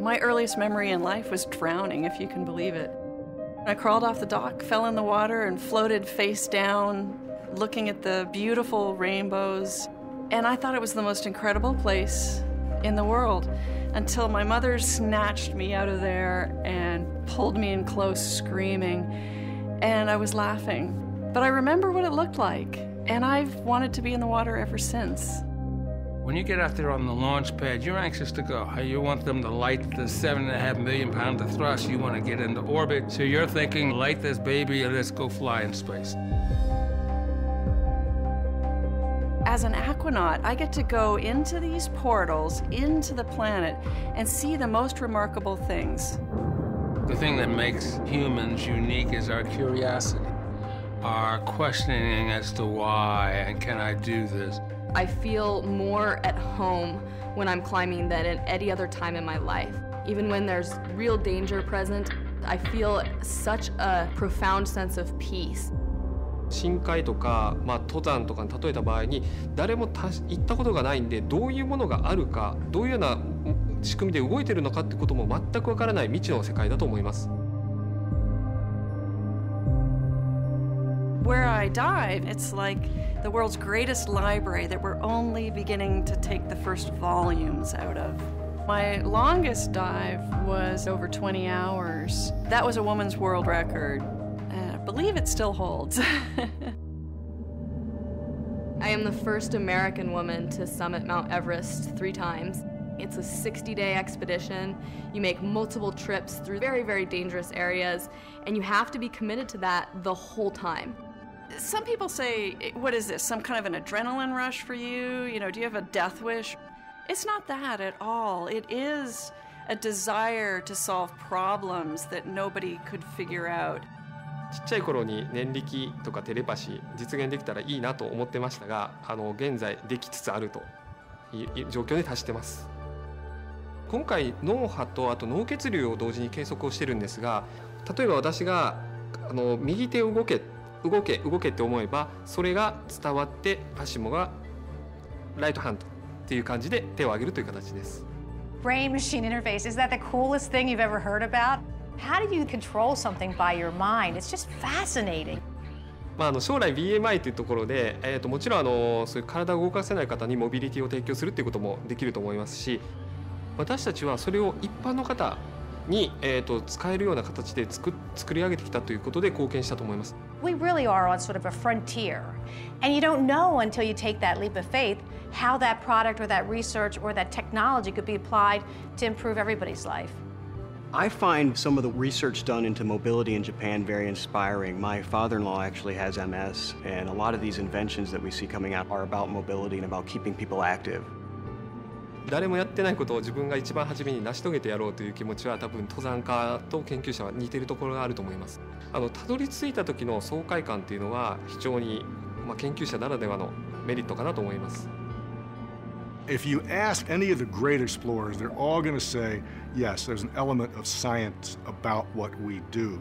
My earliest memory in life was drowning, if you can believe it. I crawled off the dock, fell in the water, and floated face down, looking at the beautiful rainbows. And I thought it was the most incredible place in the world until my mother snatched me out of there and pulled me in close, screaming. And I was laughing. But I remember what it looked like, and I've wanted to be in the water ever since. When you get out there on the launch pad, you're anxious to go. You want them to light the 7.5 million pound of thrust. You want to get into orbit. So you're thinking, light this baby and let's go fly in space. As an aquanaut, I get to go into these portals, into the planet, and see the most remarkable things. The thing that makes humans unique is our curiosity, our questioning as to why and can I do this. I feel more at home when I'm climbing than at any other time in my life. Even when there's real danger present, I feel such a profound sense of peace. 深海とか、登山とかに例えた場合に誰も行ったことがないんでどういうものがあるかどういうような仕組みで動いているのかってことも全くわからない未知の世界だと思います。Where I dive, it's like the world's greatest library that we're only beginning to take the first volumes out of. My longest dive was over 20 hours. That was a woman's world record. I believe it still holds. I am the first American woman to summit Mount Everest 3 times. It's a 60-day expedition. You make multiple trips through very, very dangerous areas, and you have to be committed to that the whole time. Some people say, what is this, some kind of an adrenaline rush for you? You know, do you have a death wish? It's not that at all. It is a desire to solve problems that nobody could figure out. ちっちゃい頃に念力とかテレパシー実現できたらいいなと思ってましたが、現在できつつあるという状況に達してます。今回脳波とあと脳血流を同時に計測をしてるんですが、例えば私が右手を動けって思えばそれが伝わってアシモがライトハンドっていう感じで手を上げるという形です。Brain machine interface, is that the coolest thing you've ever heard about? How do you control something by your mind? It's just fascinating. 将来 BMI というところで、もちろんそういう体を動かせない方にモビリティを提供するということもできると思いますし、私たちはそれを一般の方に、使えるような形で作り上げてきたということで貢献したと思います。We really are on sort of a frontier, and you don't know until you take that leap of faith how that product or that research or that technology could be applied to improve everybody's life. I find some of the research done into mobility in Japan very inspiring. My father-in-law actually has MS, and a lot of these inventions that we see coming out are about mobility and about keeping people active. 誰もやってないことを自分が一番初めに成し遂げてやろうという気持ちは多分登山家と研究者は似ているところがあると思います。たどり着いた時の爽快感というのは非常に、研究者ならではのメリットかなと思います。If you ask any of the great explorers, they're all going to say, yes, there's an element of science about what we do.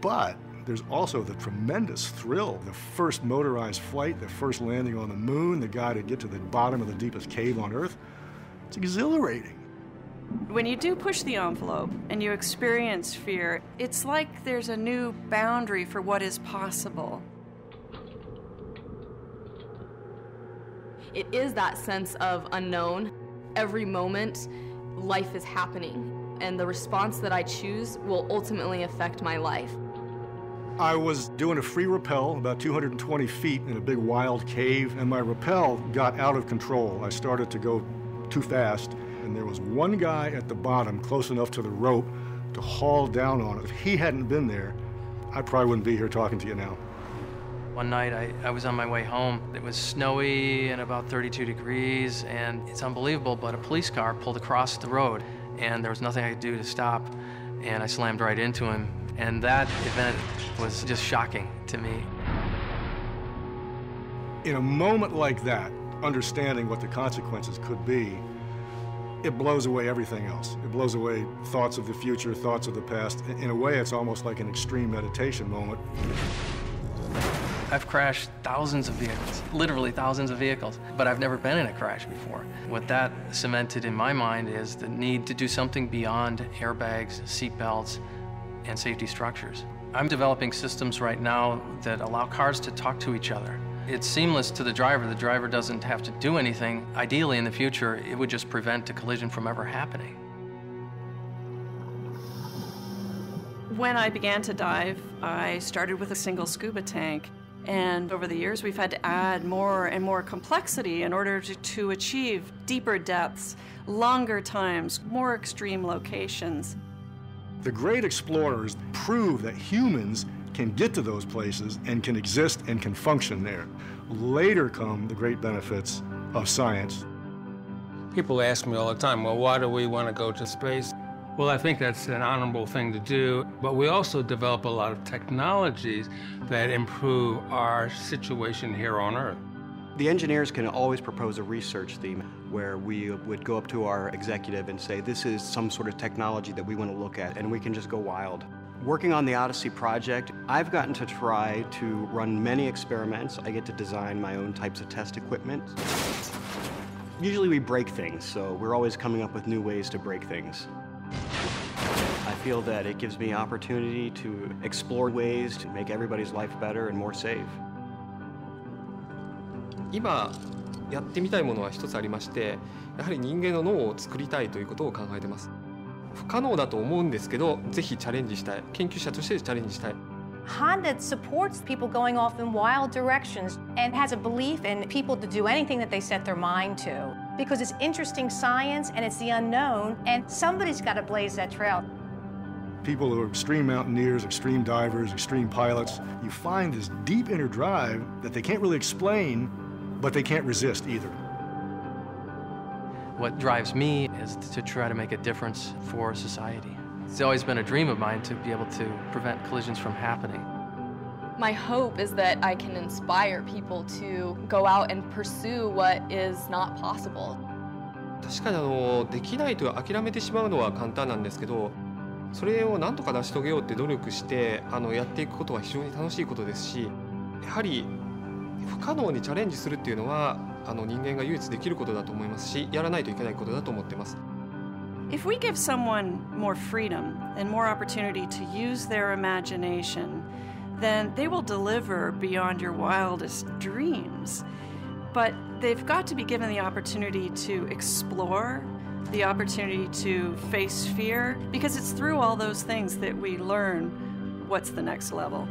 But there's also the tremendous thrill, the first motorized flight, the first landing on the moon, the guy to get to the bottom of the deepest cave on Earth. It's exhilarating. When you do push the envelope and you experience fear, it's like there's a new boundary for what is possible. It is that sense of unknown. Every moment, life is happening, and the response that I choose will ultimately affect my life. I was doing a free rappel about 220 feet in a big wild cave, and my rappel got out of control. I started to go too fast, and there was one guy at the bottom close enough to the rope to haul down on it. If he hadn't been there, I probably wouldn't be here talking to you now. One night I was on my way home. It was snowy and about 32 degrees, and it's unbelievable, but a police car pulled across the road, and there was nothing I could do to stop, and I slammed right into him. And that event was just shocking to me. In a moment like that, understanding what the consequences could be, it blows away everything else. It blows away thoughts of the future, thoughts of the past. In a way, it's almost like an extreme meditation moment. I've crashed thousands of vehicles, literally thousands of vehicles, but I've never been in a crash before. What that cemented in my mind is the need to do something beyond airbags, seatbelts, and safety structures. I'm developing systems right now that allow cars to talk to each other. It's seamless to the driver. The driver doesn't have to do anything. Ideally, in the future, it would just prevent a collision from ever happening. When I began to dive, I started with a single scuba tank. And over the years, we've had to add more and more complexity in order to achieve deeper depths, longer times, more extreme locations. The great explorers prove that humans can get to those places and can exist and can function there. Later come the great benefits of science. People ask me all the time, well, why do we want to go to space? Well, I think that's an honorable thing to do, but we also develop a lot of technologies that improve our situation here on Earth. The engineers can always propose a research theme where we would go up to our executive and say, this is some sort of technology that we want to look at, and we can just go wild. Working on the Odyssey project, I've gotten to try to run many experiments. I get to design my own types of test equipment. Usually we break things, so we're always coming up with new ways to break things. I feel that it gives me opportunity to explore ways to make everybody's life better and more safe. 今やってみたいものは一つありまして、やはり人間の脳を作りたいということを考えています。不可能だと思うんですけど、ぜひチャレンジしたい。研究者としてチャレンジしたい。Honda supports people going off in wild directions and has a belief in people to do anything that they set their mind to because it's interesting science and it's the unknown and somebody's got to blaze that trail. People who are extreme mountaineers, extreme divers, extreme pilots, you find this deep inner drive that they can't really explain, but they can't resist either. What drives me is to try to make a difference for society. It's always been a dream of mine to be able to prevent collisions from happening. My hope is that I can inspire people to go out and pursue what is not possible. 確かにできないと諦めてしまうのは簡単なんですけど、それを何とか成し遂げようって努力してやっていくことは非常に楽しいことですし、やはり不可能にチャレンジするっていうのは人間が唯一できることだと思いますし、やらないといけないことだと思っています。If we give someone more freedom and more opportunity to use their imagination, then they will deliver beyond your wildest dreams. But they've got to be given the opportunity to explore, the opportunity to face fear, because it's through all those things that we learn what's the next level.